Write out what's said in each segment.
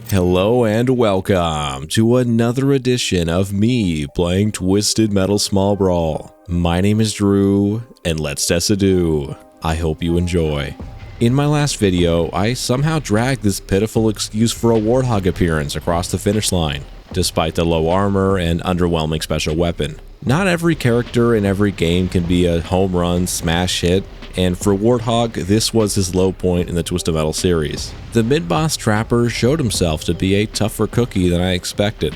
Hello and welcome to another edition of me playing Twisted Metal Small Brawl. My name is Drew, and let's test a do. I hope you enjoy. In my last video, I somehow dragged this pitiful excuse for a Warthog appearance across the finish line, despite the low armor and underwhelming special weapon. Not every character in every game can be a home run smash hit, and for Warthog, this was his low point in the Twisted Metal series. The mid-boss Trapper showed himself to be a tougher cookie than I expected,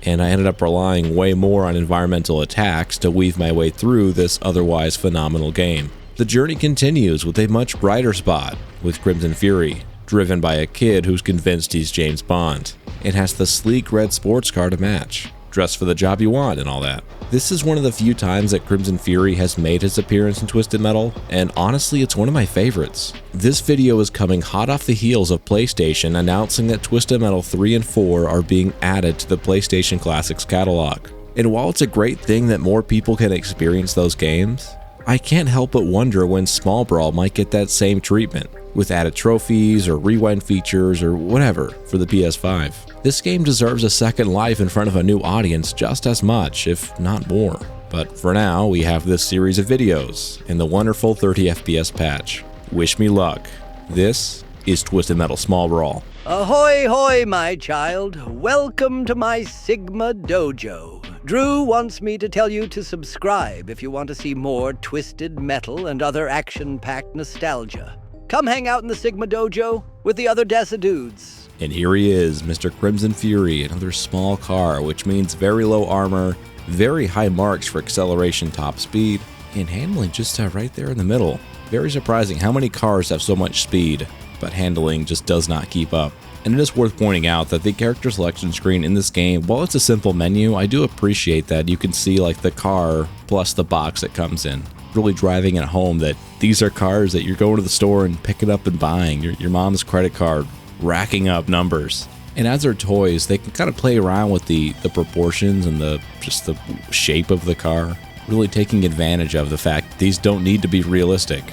and I ended up relying way more on environmental attacks to weave my way through this otherwise phenomenal game. The journey continues with a much brighter spot, with Crimson Fury, driven by a kid who's convinced he's James Bond. It has the sleek red sports car to match, dress for the job you want and all that. This is one of the few times that Crimson Fury has made his appearance in Twisted Metal, and honestly it's one of my favorites. This video is coming hot off the heels of PlayStation announcing that Twisted Metal 3 and 4 are being added to the PlayStation Classics catalog. And while it's a great thing that more people can experience those games, I can't help but wonder when Small Brawl might get that same treatment, with added trophies or rewind features or whatever for the PS5. This game deserves a second life in front of a new audience just as much, if not more. But for now, we have this series of videos and the wonderful 30 FPS patch. Wish me luck. This is Twisted Metal Small Brawl. Ahoy hoy, my child. Welcome to my Sigma Dojo. Drew wants me to tell you to subscribe if you want to see more Twisted Metal and other action-packed nostalgia. Come hang out in the Sigma Dojo with the other Dessa dudes. And here he is, Mr. Crimson Fury, another small car, which means very low armor, very high marks for acceleration, top speed, and handling just right there in the middle. Very surprising how many cars have so much speed, but handling just does not keep up. And it is worth pointing out that the character selection screen in this game, while it's a simple menu, I do appreciate that you can see like the car plus the box it comes in. Really driving it home that these are cars that you're going to the store and picking up and buying. Your mom's credit card, racking up numbers. And as they're toys, they can kind of play around with the proportions and just the shape of the car, really taking advantage of the fact that these don't need to be realistic.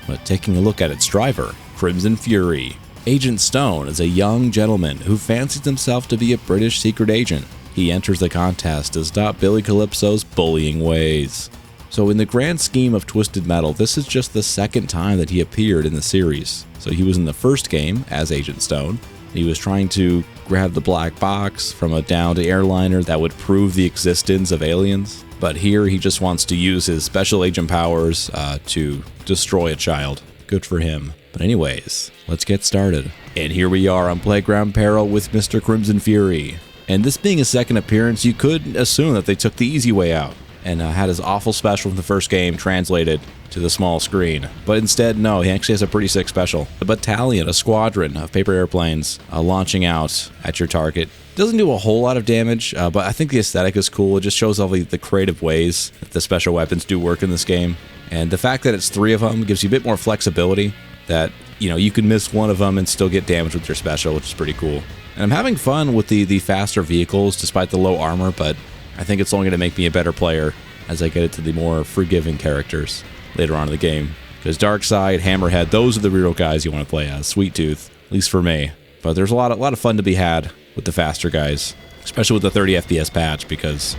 But taking a look at its driver, Crimson Fury. Agent Stone is a young gentleman who fancies himself to be a British secret agent. He enters the contest to stop Billy Calypso's bullying ways. So in the grand scheme of Twisted Metal, this is just the second time that he appeared in the series. So he was in the first game as Agent Stone. He was trying to grab the black box from a downed airliner that would prove the existence of aliens. But here he just wants to use his special agent powers to destroy a child. Good for him. But anyways, let's get started. And here we are on Playground Peril with Mr. Crimson Fury. And this being his second appearance, you could assume that they took the easy way out and had his awful special from the first game translated to the small screen. But instead, no, he actually has a pretty sick special. A battalion, a squadron of paper airplanes launching out at your target. Doesn't do a whole lot of damage, but I think the aesthetic is cool. It just shows all the creative ways that the special weapons do work in this game. And the fact that it's 3 of them gives you a bit more flexibility, that you can miss one of them and still get damage with your special, which is pretty cool. And I'm having fun with the faster vehicles despite the low armor, but I think it's only going to make me a better player as I get into the more forgiving characters later on in the game. Because Darkseid, Hammerhead, those are the real guys you want to play as. Sweet Tooth, at least for me. But there's a lot of fun to be had with the faster guys, especially with the 30 FPS patch, because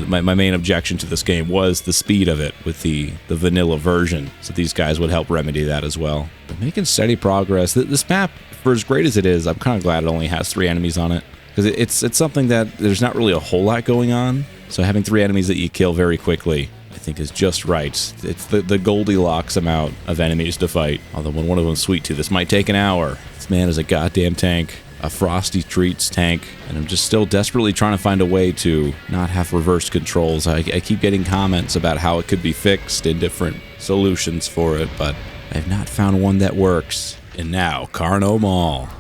my main objection to this game was the speed of it with the vanilla version. So these guys would help remedy that as well. But making steady progress. This map, for as great as it is, I'm kind of glad it only has 3 enemies on it, because it's something that there's not really a whole lot going on. So having 3 enemies that you kill very quickly, I think, is just right. It's the Goldilocks amount of enemies to fight. Although when one of them's Sweet Tooth, this might take an hour. This man is a goddamn tank. A Frosty Treats tank, and I'm just still desperately trying to find a way to not have reverse controls. I keep getting comments about how it could be fixed and different solutions for it, but I've not found one that works. And now, Carn-o-Maul.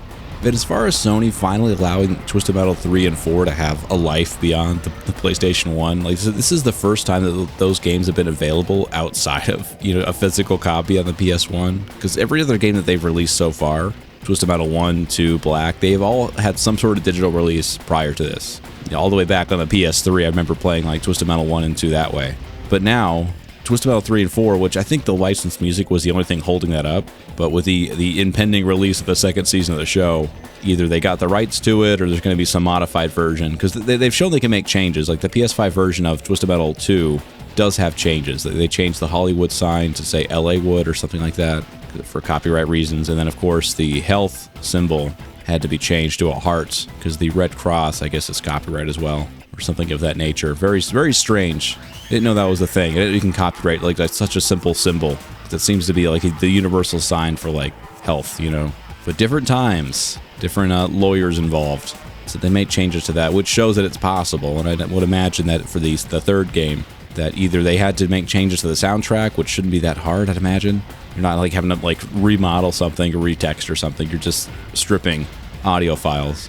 But as far as Sony finally allowing Twisted Metal 3 and 4 to have a life beyond the PlayStation 1, like this is the first time that those games have been available outside of a physical copy on the PS1, because every other game that they've released so far, Twisted Metal 1, 2, Black, they've all had some sort of digital release prior to this. All the way back on the PS3, I remember playing like Twisted Metal 1 and 2 that way. But now, Twisted Metal 3 and 4, which I think the licensed music was the only thing holding that up, but with the impending release of the second season of the show, either they got the rights to it or there's going to be some modified version, because they've shown they can make changes. Like the PS5 version of Twisted Metal 2 does have changes. They changed the Hollywood sign to say LA Wood or something like that for copyright reasons, and then of course the health symbol had to be changed to a heart because the red cross, I guess, is copyright as well, or something of that nature. Very, very strange. Didn't know that was a thing. You can copyright like that's such a simple symbol that seems to be like the universal sign for like health, you know. But different times, different lawyers involved, so they made changes to that, which shows that it's possible. And I would imagine that for the third game, that either they had to make changes to the soundtrack, which shouldn't be that hard, I'd imagine. You're not like having to like remodel something or retext or something. You're just stripping audio files.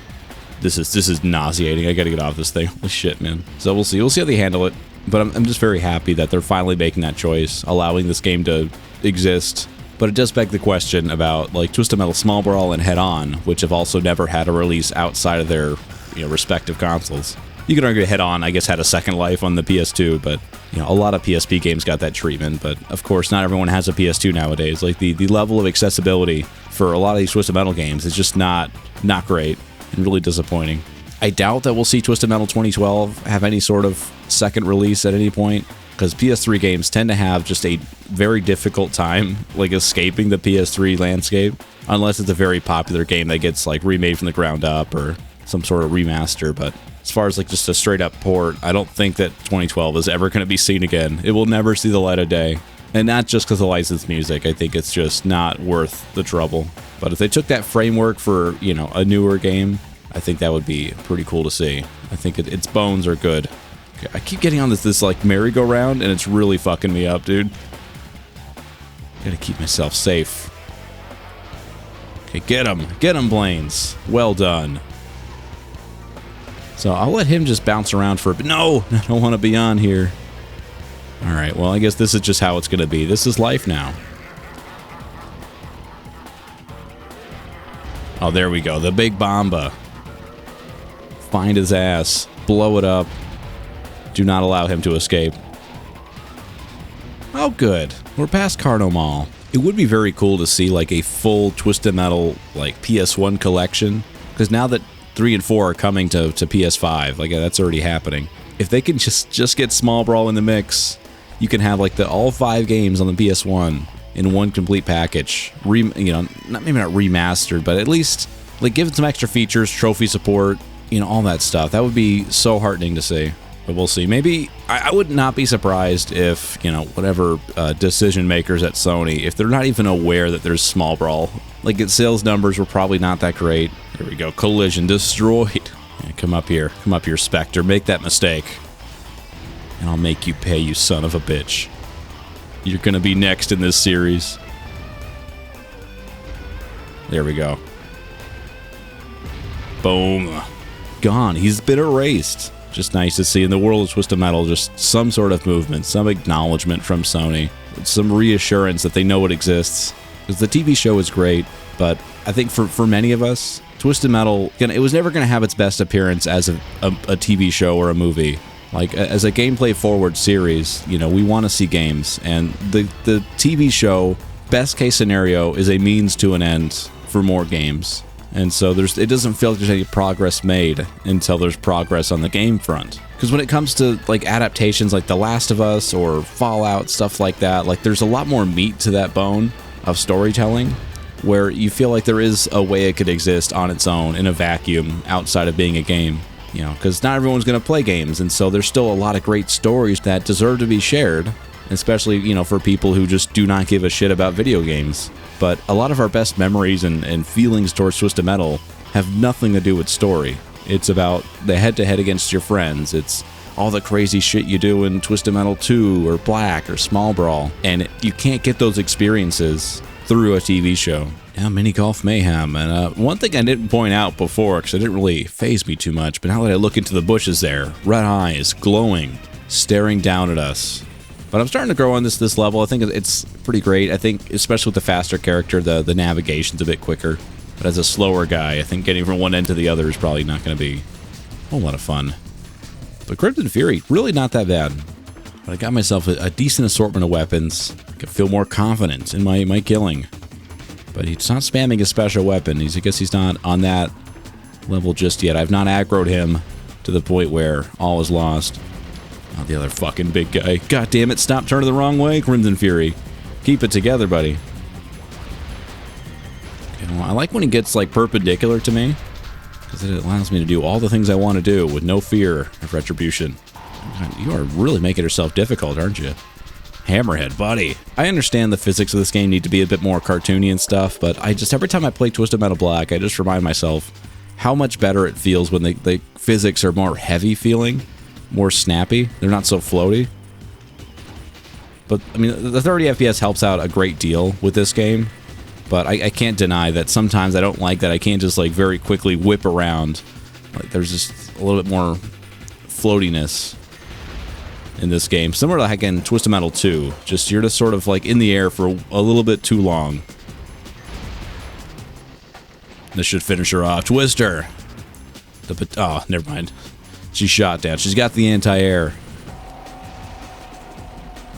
This is nauseating. I gotta get off this thing. Holy shit, man. So we'll see. We'll see how they handle it. But I'm just very happy that they're finally making that choice, allowing this game to exist. But it does beg the question about like Twisted Metal Small Brawl and Head On, which have also never had a release outside of their respective consoles. You could argue Head On, I guess, had a second life on the PS2, but a lot of PSP games got that treatment. But of course, not everyone has a PS2 nowadays. Like the level of accessibility for a lot of these Twisted Metal games is just not great and really disappointing. I doubt that we'll see Twisted Metal 2012 have any sort of second release at any point, because PS3 games tend to have just a very difficult time like escaping the PS3 landscape, unless it's a very popular game that gets like remade from the ground up or some sort of remaster. But as far as like just a straight up port, I don't think that 2012 is ever going to be seen again. It will never see the light of day. And not just because of licensed music. I think it's just not worth the trouble. But if they took that framework for, a newer game, I think that would be pretty cool to see. I think its bones are good. Okay, I keep getting on this like merry-go-round, and it's really fucking me up, dude. Gotta keep myself safe. Okay, get him, Blaines. Well done. So I'll let him just bounce around for a bit. No, I don't want to be on here. All right, well, I guess this is just how it's gonna be. This is life now. Oh, there we go. The big Bomba. Find his ass. Blow it up. Do not allow him to escape. Oh, good. We're past Carn-o-Maul. It would be very cool to see like a full Twisted Metal like PS1 collection, because now that 3 and 4 are coming to PS5, like that's already happening. If they can just get Small Brawl in the mix, you can have like all 5 games on the PS1 in one complete package. Maybe not remastered, but at least like give it some extra features, trophy support, all that stuff. That would be so heartening to see. But we'll see. Maybe I would not be surprised if whatever decision makers at Sony, if they're not even aware that there's Small Brawl. Like its sales numbers were probably not that great. Here we go. Collision destroyed. Yeah, come up here, Spectre. Make that mistake, and I'll make you pay, you son of a bitch. You're gonna be next in this series. There we go. Boom. Gone. He's been erased. Just nice to see in the world of Twisted Metal just some sort of movement, some acknowledgement from Sony, some reassurance that they know it exists. Because the TV show is great, but I think for many of us, Twisted Metal, it was never going to have its best appearance as a TV show or a movie. Like, as a gameplay forward series, we want to see games, and the TV show, best case scenario, is a means to an end for more games. And so it doesn't feel like there's any progress made until there's progress on the game front. Because when it comes to like adaptations like The Last of Us or Fallout, stuff like that, like there's a lot more meat to that bone of storytelling, where you feel like there is a way it could exist on its own in a vacuum outside of being a game. Because not everyone's going to play games, and so there's still a lot of great stories that deserve to be shared, especially, for people who just do not give a shit about video games. But a lot of our best memories and feelings towards Twisted Metal have nothing to do with story. It's about the head-to-head against your friends. It's all the crazy shit you do in Twisted Metal 2 or Black or Small Brawl, and you can't get those experiences through a TV show. Now, Minigolf Mayhem, and one thing I didn't point out before, because it didn't really faze me too much, but now that I look into the bushes there, red eyes, glowing, staring down at us. But I'm starting to grow on this level. I think it's pretty great. I think, especially with the faster character, the navigation's a bit quicker. But as a slower guy, I think getting from one end to the other is probably not going to be a whole lot of fun. But Crimson Fury, really not that bad. But I got myself a decent assortment of weapons. I can feel more confident in my killing. But he's not spamming his special weapon. I guess he's not on that level just yet. I've not aggroed him to the point where all is lost. Oh, the other fucking big guy. God damn it, stop turning the wrong way, Crimson Fury. Keep it together, buddy. Okay, well, I like when he gets, like, perpendicular to me, because it allows me to do all the things I want to do with no fear of retribution. God, you are really making yourself difficult, aren't you? Hammerhead, buddy. I understand the physics of this game need to be a bit more cartoony and stuff, but every time I play Twisted Metal Black, I just remind myself how much better it feels when the physics are more heavy feeling, more snappy. They're not so floaty. But, I mean, the 30 FPS helps out a great deal with this game, but I can't deny that sometimes I don't like that I can't just, like, very quickly whip around. Like, there's just a little bit more floatiness in this game. Similar to like in Twisted Metal 2. Just you're just sort of like in the air for a little bit too long. This should finish her off. Twister! Oh, never mind. She's shot down. She's got the anti-air.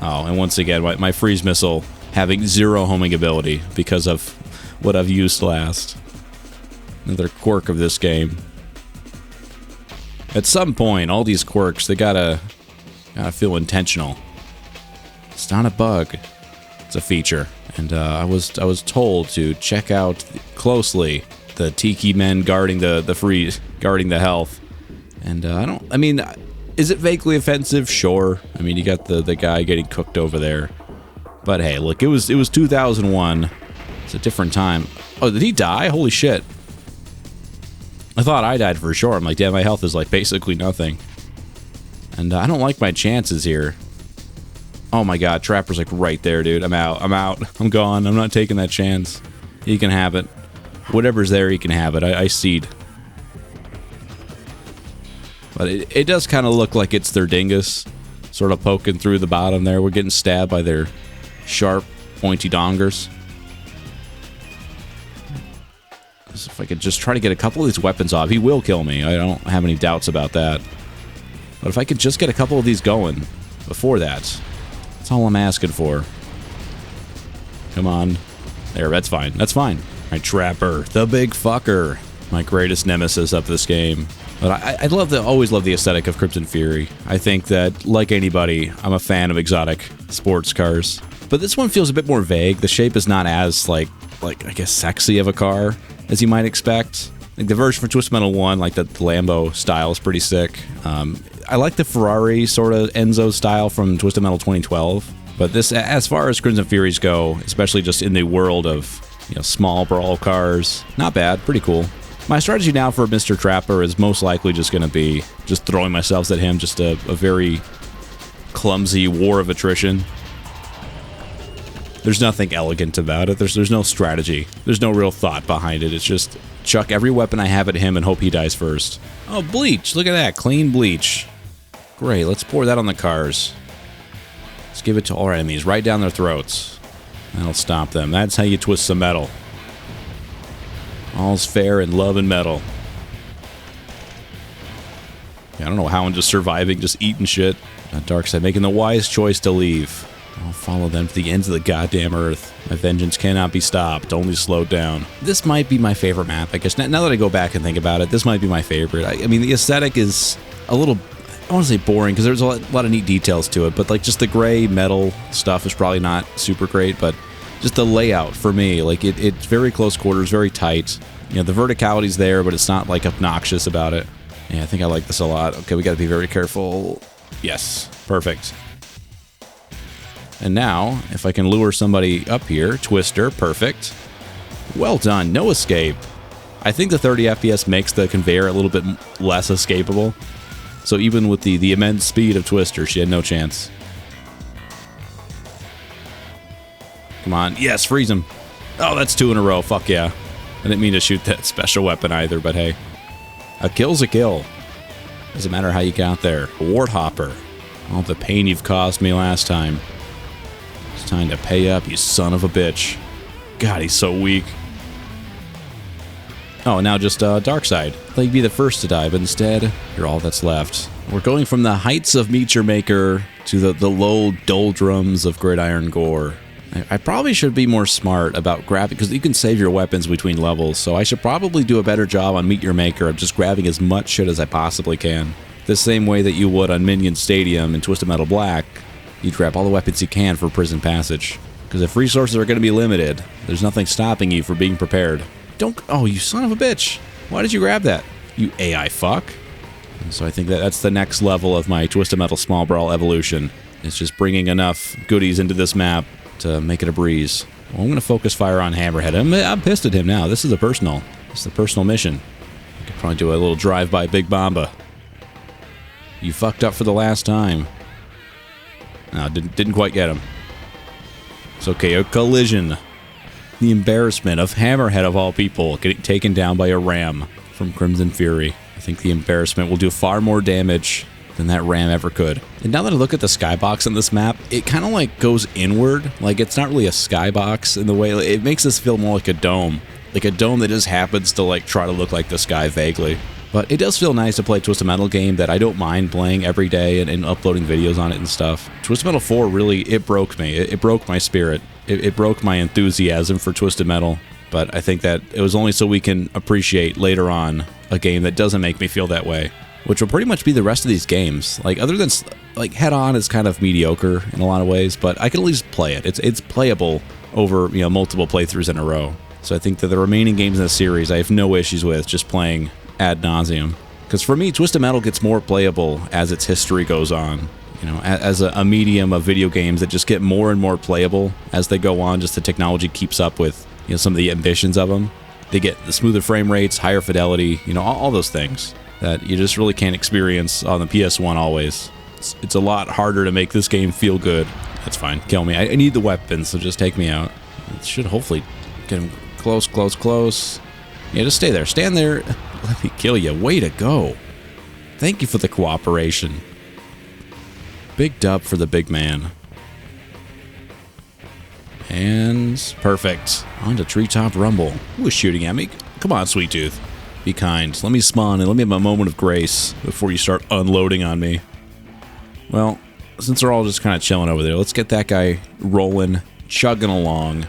Oh, and once again, my freeze missile having 0 homing ability because of what I've used last. Another quirk of this game. At some point, all these quirks, they gotta feel intentional. It's not a bug. It's a feature. And I was told to check out closely the Tiki men guarding the freeze, guarding the health. And I mean, is it vaguely offensive? Sure. I mean, you got the guy getting cooked over there. But hey, look, it was 2001. It's a different time. Oh, did he die? Holy shit. I thought I died for sure. I'm like, damn, my health is like basically nothing. And I don't like my chances here. Oh my god, Trapper's like right there, dude. I'm out. I'm gone. I'm not taking that chance. He can have it. Whatever's there, he can have it. I cede. But it does kind of look like it's their dingus. Sort of poking through the bottom there. We're getting stabbed by their sharp, pointy dongers. So if I could just try to get a couple of these weapons off, he will kill me. I don't have any doubts about that. But if I could just get a couple of these going before that, that's all I'm asking for. Come on. There, that's fine. That's fine. All right, Trapper, the big fucker. My greatest nemesis of this game. But I always love the aesthetic of Crimson Fury. I think that, like anybody, I'm a fan of exotic sports cars. But this one feels a bit more vague. The shape is not as, like I guess, sexy of a car as you might expect. Like the version for Twisted Metal 1, like the Lambo style is pretty sick. I like the Ferrari sort of Enzo style from Twisted Metal 2012. But this, as far as Crimson Furies go, especially just in the world of, you know, small brawl cars, not bad, pretty cool. My strategy now for Mr. Trapper is most likely just going to be just throwing myself at him, just a very clumsy war of attrition. There's nothing elegant about it. There's no strategy. There's no real thought behind it. It's just chuck every weapon I have at him and hope he dies first. Oh, bleach. Look at that. Clean bleach. Great. Let's pour that on the cars. Let's give it to all our enemies right down their throats. That'll stop them. That's how you twist some metal. All's fair in love and metal. Yeah, I don't know how I'm just surviving, just eating shit. Darkseid making the wise choice to leave. I'll follow them to the ends of the goddamn earth. My vengeance cannot be stopped, only slowed down. This might be my favorite map, I guess. Now that I go back and think about it, this might be my favorite. I mean, the aesthetic is a little, I want to say boring, because there's a lot of neat details to it, but like just the gray metal stuff is probably not super great, but just the layout for me, like it's very close quarters, very tight. You know, the verticality's there, but it's not like obnoxious about it. Yeah, I think I like this a lot. Okay, we got to be very careful. Yes, perfect. And now, if I can lure somebody up here, Twister, perfect. Well done, no escape. I think the 30 FPS makes the conveyor a little bit less escapable. So even with the immense speed of Twister, she had no chance. Come on, yes, freeze him. Oh, that's 2 in a row, fuck yeah. I didn't mean to shoot that special weapon either, but hey. A kill's a kill. Doesn't matter how you got there. Warthopper. All the pain you've caused me last time. It's time to pay up, you son of a bitch. God, he's so weak. Oh, now just Darkseid. I thought you'd be the first to die, but instead, you're all that's left. We're going from the heights of Meet Your Maker to the low doldrums of Gridiron Gore. I probably should be more smart about grabbing, because you can save your weapons between levels, so I should probably do a better job on Meet Your Maker of just grabbing as much shit as I possibly can. The same way that you would on Minion Stadium and Twisted Metal Black, you'd grab all the weapons you can for Prison Passage. Because if resources are going to be limited, there's nothing stopping you from being prepared. Oh, you son of a bitch. Why did you grab that? You AI fuck. And so I think that's the next level of my Twisted Metal Small Brawl evolution. It's just bringing enough goodies into this map to make it a breeze. Well, I'm going to focus fire on Hammerhead. I'm pissed at him now. This is a personal mission. I could probably do a little drive-by Big Bomba. You fucked up for the last time. No, didn't quite get him. It's okay, a collision. The embarrassment of Hammerhead of all people getting taken down by a ram from Crimson Fury. I think the embarrassment will do far more damage than that ram ever could. And now that I look at the skybox on this map, it kind of like goes inward. Like it's not really a skybox in the way, it makes this feel more like a dome. Like a dome that just happens to like try to look like the sky vaguely. But it does feel nice to play a Twisted Metal game that I don't mind playing every day and uploading videos on it and stuff. Twisted Metal 4 really, it broke me. It broke my spirit. It broke my enthusiasm for Twisted Metal. But I think that it was only so we can appreciate later on a game that doesn't make me feel that way. Which will pretty much be the rest of these games. Like other than, like Head On is kind of mediocre in a lot of ways, but I can at least play it. It's playable over, you know, multiple playthroughs in a row. So I think that the remaining games in the series I have no issues with just playing ad nauseum. Because for me, Twisted Metal gets more playable as its history goes on. You know, as a medium of video games that just get more and more playable as they go on, just the technology keeps up with, you know, some of the ambitions of them. They get the smoother frame rates, higher fidelity, you know, all those things that you just really can't experience on the PS1 always. It's a lot harder to make this game feel good. That's fine. Kill me. I need the weapons, so just take me out. It should hopefully get him close, close, close. Yeah, just stay there. Stand there. Let me kill you. Way to go. Thank you for the cooperation. Big dub for the big man. And perfect. On to Treetop Rumble. Who was shooting at me? Come on, Sweet Tooth. Be kind. Let me spawn and let me have a moment of grace before you start unloading on me. Well, since they're all just kind of chilling over there, let's get that guy rolling, chugging along.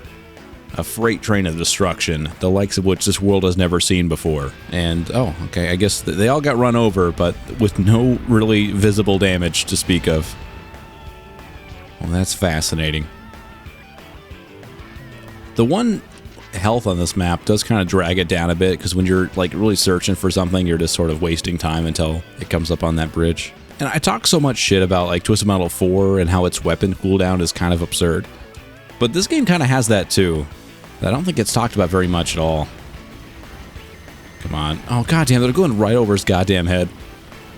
A freight train of destruction, the likes of which this world has never seen before. And, oh, okay, I guess they all got run over, but with no really visible damage to speak of. Well, that's fascinating. The one health on this map does kind of drag it down a bit, because when you're like really searching for something, you're just sort of wasting time until it comes up on that bridge. And I talk so much shit about like Twisted Metal 4 and how its weapon cooldown is kind of absurd. But this game kind of has that too. I don't think it's talked about very much at all. Come on. Oh, goddamn, they're going right over his goddamn head.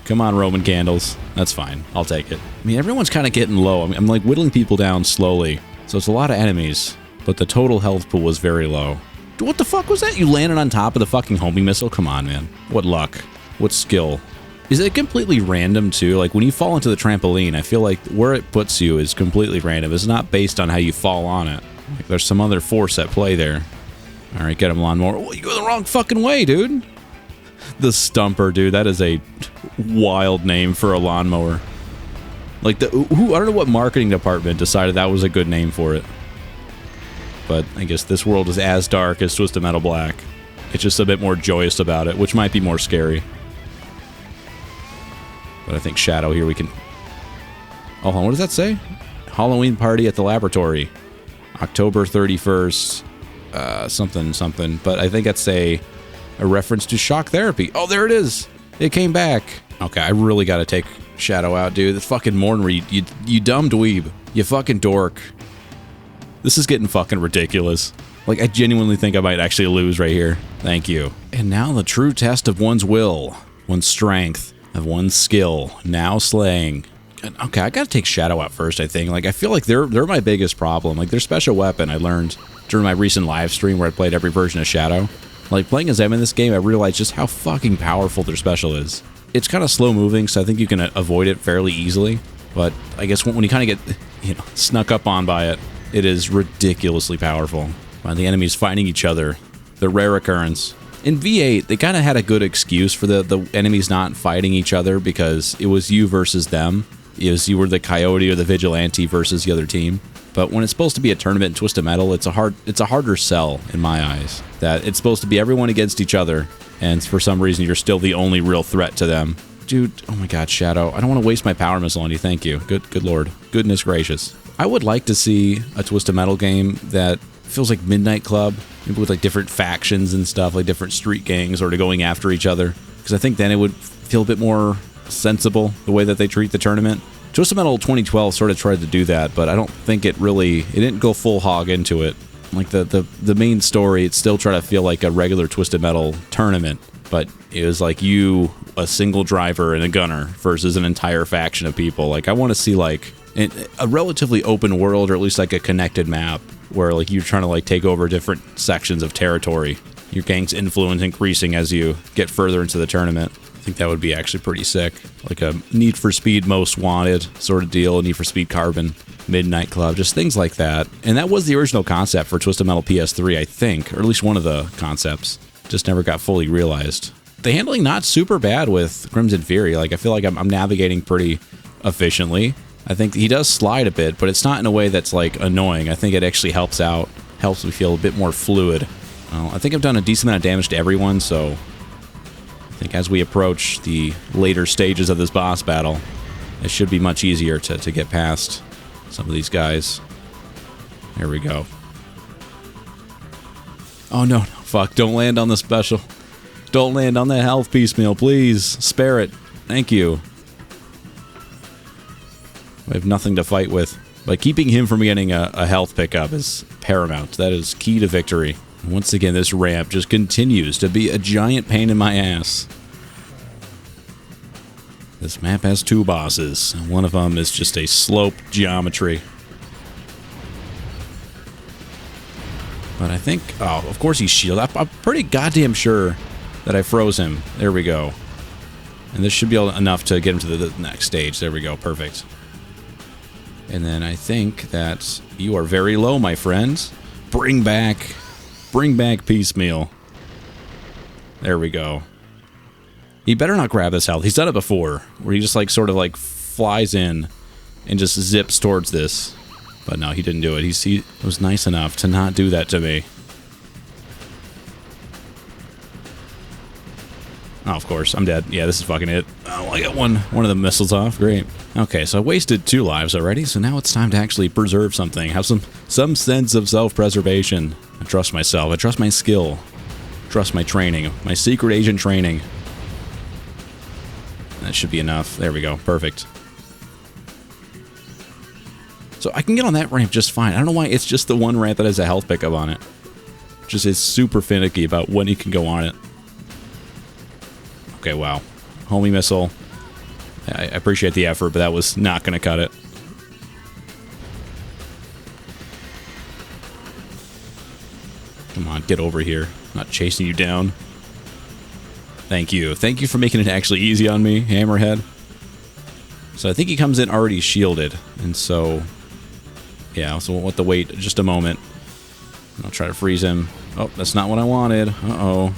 Come on, Roman candles. That's fine. I'll take it. I mean, everyone's kind of getting low. I mean, I'm like whittling people down slowly. So it's a lot of enemies, but the total health pool was very low. What the fuck was that? You landed on top of the fucking homing missile? Come on, man. What luck? What skill? Is it completely random, too? Like, when you fall into the trampoline, I feel like where it puts you is completely random. It's not based on how you fall on it. Like, there's some other force at play there. Alright, get him, Lawnmower. Oh, you go the wrong fucking way, dude. The Stumper, dude. That is a wild name for a lawnmower. Like, I don't know what marketing department decided that was a good name for it. But I guess this world is as dark as Twisted Metal Black. It's just a bit more joyous about it, which might be more scary. But I think Shadow here we can... Oh, hold on, what does that say? Halloween party at the laboratory. October 31st. Something. But I think that's a reference to shock therapy. Oh, there it is. It came back. Okay, I really got to take Shadow out, dude. This fucking Mornreed. You dumb dweeb. You fucking dork. This is getting fucking ridiculous. Like, I genuinely think I might actually lose right here. Thank you. And now the true test of one's will, one's strength, of one's skill. Now slaying. Okay, I gotta take Shadow out first, I think. Like, I feel like they're my biggest problem. Like, their special weapon, I learned during my recent live stream where I played every version of Shadow. Like, playing as them in this game, I realized just how fucking powerful their special is. It's kind of slow moving, so I think you can avoid it fairly easily. But I guess when you kind of get, you know, snuck up on by it, it is ridiculously powerful. While the enemies fighting each other, the rare occurrence. In V8, they kind of had a good excuse for the enemies not fighting each other because it was you versus them. You were the coyote or the vigilante versus the other team. But when it's supposed to be a tournament in Twisted Metal, it's a harder sell in my eyes. That it's supposed to be everyone against each other, and for some reason you're still the only real threat to them. Dude, oh my god, Shadow, I don't want to waste my power missile on you, thank you. Good lord. Goodness gracious. I would like to see a Twisted Metal game that feels like Midnight Club, maybe with like different factions and stuff, like different street gangs sort of going after each other. Because I think then it would feel a bit more sensible, the way that they treat the tournament. Twisted Metal 2012 sort of tried to do that, but I don't think it didn't go full hog into it. Like the main story, it still tried to feel like a regular Twisted Metal tournament, but it was like you, a single driver and a gunner versus an entire faction of people. Like I want to see like a relatively open world, or at least like a connected map where like you're trying to like take over different sections of territory. Your gang's influence increasing as you get further into the tournament. I think that would be actually pretty sick. Like a Need for Speed Most Wanted sort of deal, Need for Speed Carbon, Midnight Club, just things like that. And that was the original concept for Twisted Metal PS3, I think, or at least one of the concepts. Just never got fully realized. The handling not super bad with Crimson Fury. Like I feel like I'm navigating pretty efficiently. I think he does slide a bit, but it's not in a way that's like annoying. I think it actually helps me feel a bit more fluid. I think I've done a decent amount of damage to everyone, so I think as we approach the later stages of this boss battle, it should be much easier to get past some of these guys. There we go. Oh no, fuck, don't land on the special. Don't land on the health piecemeal, please. Spare it. Thank you. I have nothing to fight with. But keeping him from getting a health pickup is paramount. That is key to victory. Once again, this ramp just continues to be a giant pain in my ass. This map has two bosses. One of them is just a slope geometry. But I think... Oh, of course he's shielded. I'm pretty goddamn sure that I froze him. There we go. And this should be enough to get him to the next stage. There we go. Perfect. And then I think that you are very low, my friends. Bring back piecemeal. There we go. He better not grab this health. He's done it before, where he just like sort of like flies in and just zips towards this. But no, he didn't do it. He was nice enough to not do that to me. Oh, of course, I'm dead. Yeah, this is fucking it. Oh, I got one of the missiles off. Great. Okay, so I wasted 2 lives already, so now it's time to actually preserve something. Have some sense of self-preservation. I trust myself. I trust my skill. I trust my training. My secret agent training. That should be enough. There we go. Perfect. So I can get on that ramp just fine. I don't know why it's just the one ramp that has a health pickup on it. Just is super finicky about when you can go on it. Okay, wow. Homie missile. I appreciate the effort, but that was not going to cut it. Come on, get over here. I'm not chasing you down. Thank you. Thank you for making it actually easy on me, Hammerhead. So I think he comes in already shielded, and so... Yeah, so we'll let the wait just a moment. I'll try to freeze him. Oh, that's not what I wanted. Uh-oh.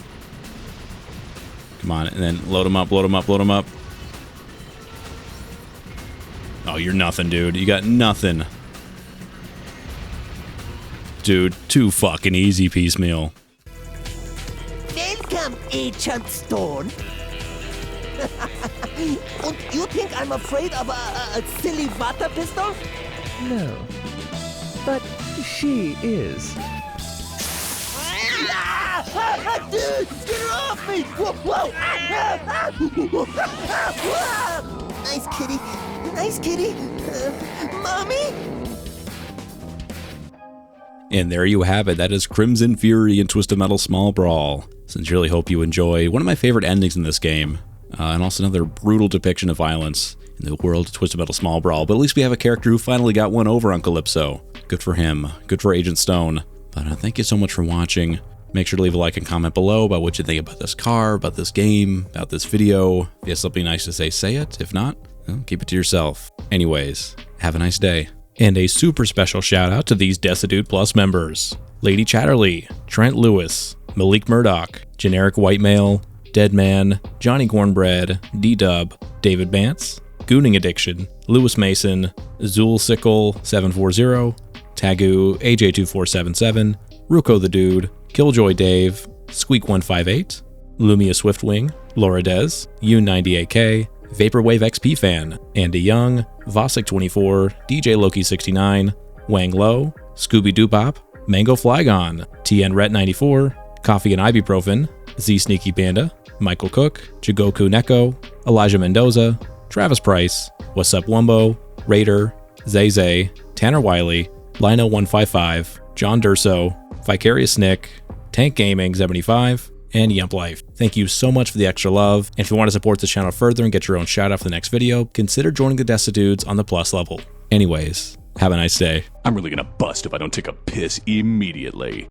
Come on, and then load him up, load him up, load him up. Oh, you're nothing, dude. You got nothing. Dude, too fucking easy, piecemeal. Welcome, Agent Stone. And you think I'm afraid of a silly water pistol? No. But she is. Dude, get off me! Whoa, whoa! Nice kitty. Nice kitty. Mommy? And there you have it. That is Crimson Fury and Twisted Metal Small Brawl. Sincerely hope you enjoy one of my favorite endings in this game. And also another brutal depiction of violence in the world of Twisted Metal Small Brawl. But at least we have a character who finally got one over on Calypso. Good for him. Good for Agent Stone. But thank you so much for watching. Make sure to leave a like and comment below about what you think about this car, about this game, about this video. If you have something nice to say, say it. If not, well, keep it to yourself. Anyways, have a nice day. And a super special shout out to these Decidude Plus members: Lady Chatterley, Trent Lewis, Malik Murdoch, Generic White Male, Deadman, Johnny Cornbread, D-Dub, David Bance, Gooning Addiction, Lewis Mason, Zool Sickle 740, Tagu AJ2477, Ruko the Dude, Killjoy Dave, Squeak158, Lumia Swiftwing, Laura Dez, U98K, Vaporwave XP Fan, Andy Young, Vosic24, DJ Loki69, Wang Lo, Scooby Doopop, Mango Flygon, TN Ret 94, Coffee and Ibuprofen, Z Sneaky Panda, Michael Cook, Jigoku Neko, Elijah Mendoza, Travis Price, What's Up Wumbo, Raider, Zay Zay, Tanner Wiley, Lino155, John Durso, Vicarious Nick, Tank Gaming 75, and Yump Life. Thank you so much for the extra love, and if you want to support this channel further and get your own shout out for the next video, consider joining the Decidudes on the Plus level. Anyways, have a nice day. I'm really gonna bust if I don't take a piss immediately.